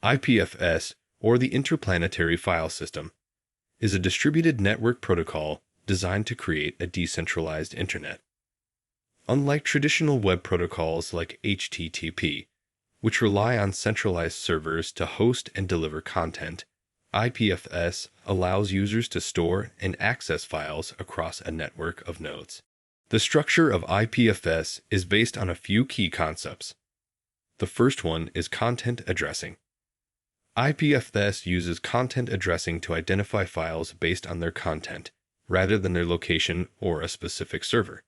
IPFS, or the Interplanetary File System, is a distributed network protocol designed to create a decentralized internet. Unlike traditional web protocols like HTTP, which rely on centralized servers to host and deliver content, IPFS allows users to store and access files across a network of nodes. The structure of IPFS is based on a few key concepts. The first one is content addressing. IPFS uses content addressing to identify files based on their content, rather than their location or a specific server.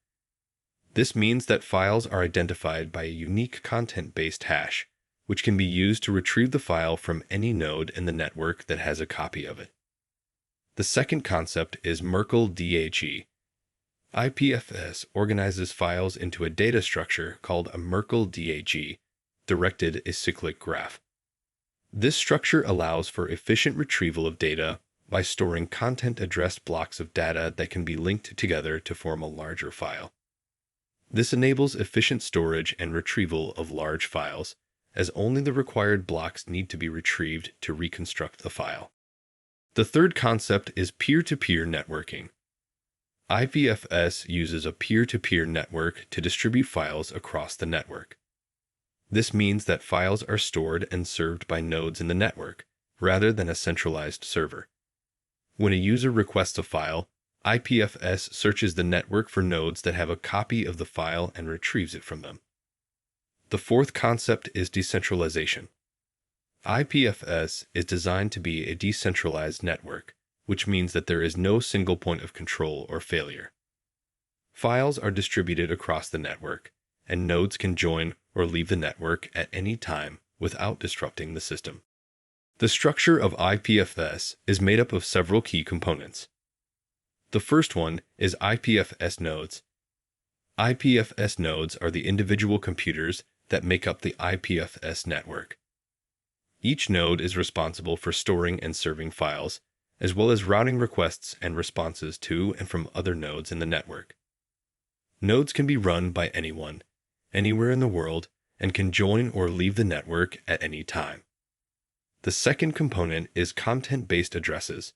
This means that files are identified by a unique content-based hash, which can be used to retrieve the file from any node in the network that has a copy of it. The second concept is Merkle-DAG. IPFS organizes files into a data structure called a Merkle-DAG, directed acyclic graph. This structure allows for efficient retrieval of data by storing content-addressed blocks of data that can be linked together to form a larger file. This enables efficient storage and retrieval of large files, as only the required blocks need to be retrieved to reconstruct the file. The third concept is peer-to-peer networking. IPFS uses a peer-to-peer network to distribute files across the network. This means that files are stored and served by nodes in the network, rather than a centralized server. When a user requests a file, IPFS searches the network for nodes that have a copy of the file and retrieves it from them. The fourth concept is decentralization. IPFS is designed to be a decentralized network, which means that there is no single point of control or failure. Files are distributed across the network, and nodes can join or leave the network at any time without disrupting the system. The structure of IPFS is made up of several key components. The first one is IPFS nodes. IPFS nodes are the individual computers that make up the IPFS network. Each node is responsible for storing and serving files, as well as routing requests and responses to and from other nodes in the network. Nodes can be run by anyone, anywhere in the world, and can join or leave the network at any time. The second component is content-based addresses.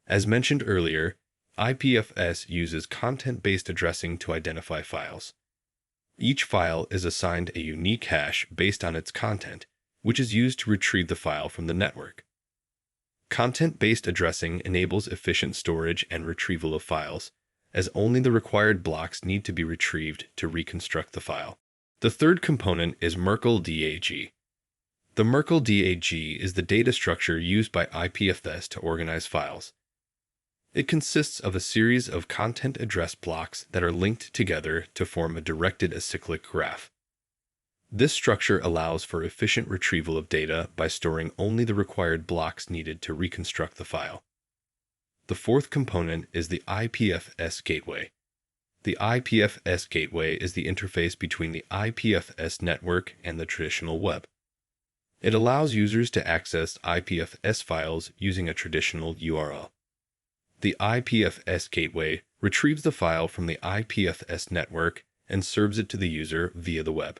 As mentioned earlier, IPFS uses content-based addressing to identify files. Each file is assigned a unique hash based on its content, which is used to retrieve the file from the network. Content-based addressing enables efficient storage and retrieval of files, as only the required blocks need to be retrieved to reconstruct the file. The third component is Merkle-DAG. The Merkle-DAG is the data structure used by IPFS to organize files. It consists of a series of content address blocks that are linked together to form a directed acyclic graph. This structure allows for efficient retrieval of data by storing only the required blocks needed to reconstruct the file. The fourth component is the IPFS gateway. The IPFS gateway is the interface between the IPFS network and the traditional web. It allows users to access IPFS files using a traditional URL. The IPFS gateway retrieves the file from the IPFS network and serves it to the user via the web.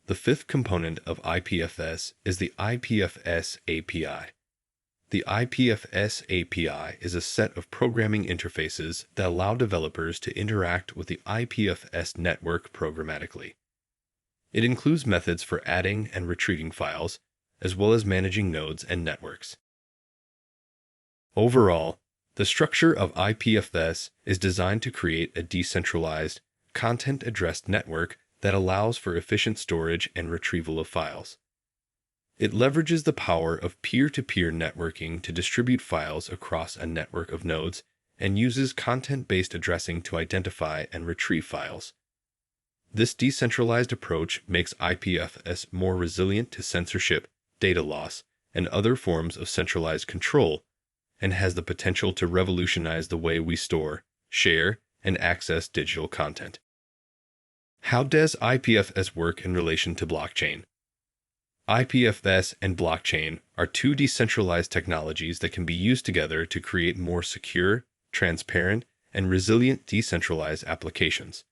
The fifth component of IPFS is the IPFS API. The IPFS API is a set of programming interfaces that allow developers to interact with the IPFS network programmatically. It includes methods for adding and retrieving files, as well as managing nodes and networks. Overall, the structure of IPFS is designed to create a decentralized, content-addressed network that allows for efficient storage and retrieval of files. It leverages the power of peer-to-peer networking to distribute files across a network of nodes and uses content-based addressing to identify and retrieve files. This decentralized approach makes IPFS more resilient to censorship, data loss, and other forms of centralized control, and has the potential to revolutionize the way we store, share, and access digital content. How does IPFS work in relation to blockchain? IPFS and blockchain are two decentralized technologies that can be used together to create more secure, transparent, and resilient decentralized applications.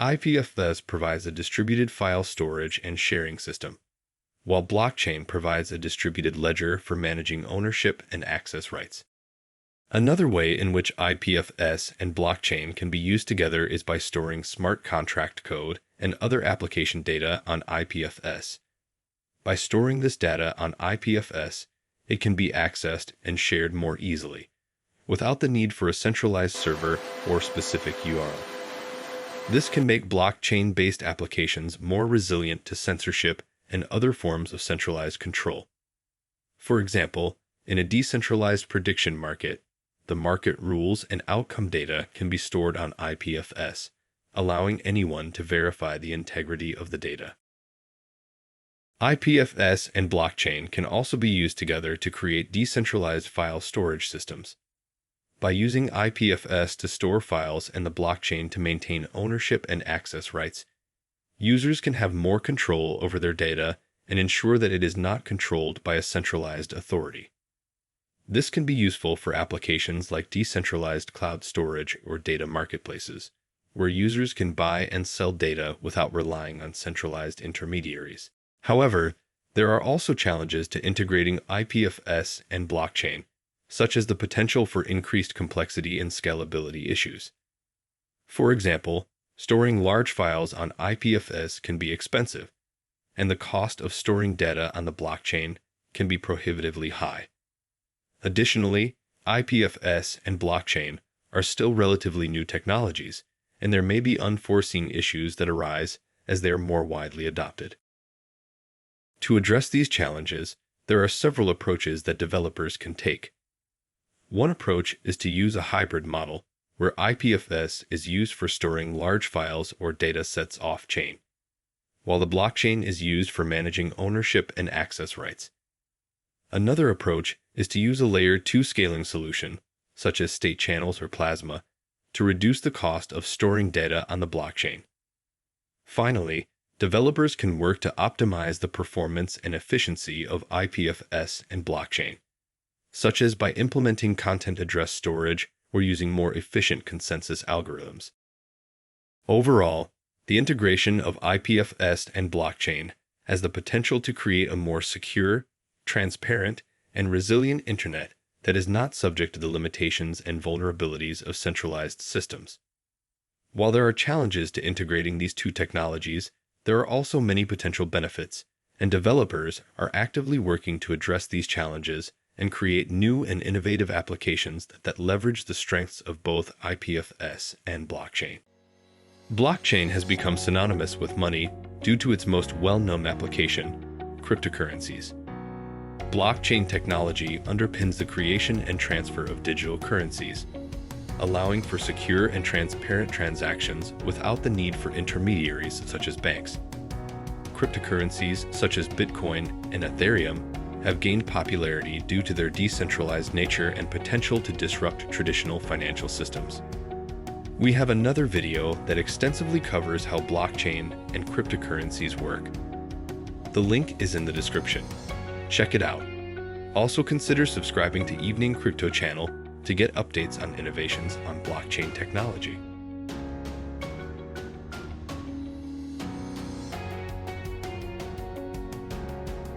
IPFS provides a distributed file storage and sharing system. while blockchain provides a distributed ledger for managing ownership and access rights. Another way in which IPFS and blockchain can be used together is by storing smart contract code and other application data on IPFS. By storing this data on IPFS, it can be accessed and shared more easily, without the need for a centralized server or specific URL. This can make blockchain-based applications more resilient to censorship and other forms of centralized control. For example, in a decentralized prediction market, the market rules and outcome data can be stored on IPFS, allowing anyone to verify the integrity of the data. IPFS and blockchain can also be used together to create decentralized file storage systems. By using IPFS to store files and the blockchain to maintain ownership and access rights, users can have more control over their data and ensure that it is not controlled by a centralized authority. This can be useful for applications like decentralized cloud storage or data marketplaces, where users can buy and sell data without relying on centralized intermediaries. However, there are also challenges to integrating IPFS and blockchain, such as the potential for increased complexity and scalability issues. For example, storing large files on IPFS can be expensive, and the cost of storing data on the blockchain can be prohibitively high. Additionally, IPFS and blockchain are still relatively new technologies, and there may be unforeseen issues that arise as they are more widely adopted. To address these challenges, there are several approaches that developers can take. One approach is to use a hybrid model, where IPFS is used for storing large files or data sets off-chain, while the blockchain is used for managing ownership and access rights. Another approach is to use a layer 2 scaling solution, such as state channels or plasma, to reduce the cost of storing data on the blockchain. Finally, developers can work to optimize the performance and efficiency of IPFS and blockchain, such as by implementing content address storage or using more efficient consensus algorithms. Overall, the integration of IPFS and blockchain has the potential to create a more secure, transparent, and resilient internet that is not subject to the limitations and vulnerabilities of centralized systems. While there are challenges to integrating these two technologies, there are also many potential benefits, and developers are actively working to address these challenges and create new and innovative applications that leverage the strengths of both IPFS and blockchain. Blockchain has become synonymous with money due to its most well-known application, cryptocurrencies. Blockchain technology underpins the creation and transfer of digital currencies, allowing for secure and transparent transactions without the need for intermediaries such as banks. Cryptocurrencies such as Bitcoin and Ethereum have gained popularity due to their decentralized nature and potential to disrupt traditional financial systems. We have another video that extensively covers how blockchain and cryptocurrencies work. The link is in the description. Check it out. Also consider subscribing to Evening Crypto channel to get updates on innovations on blockchain technology.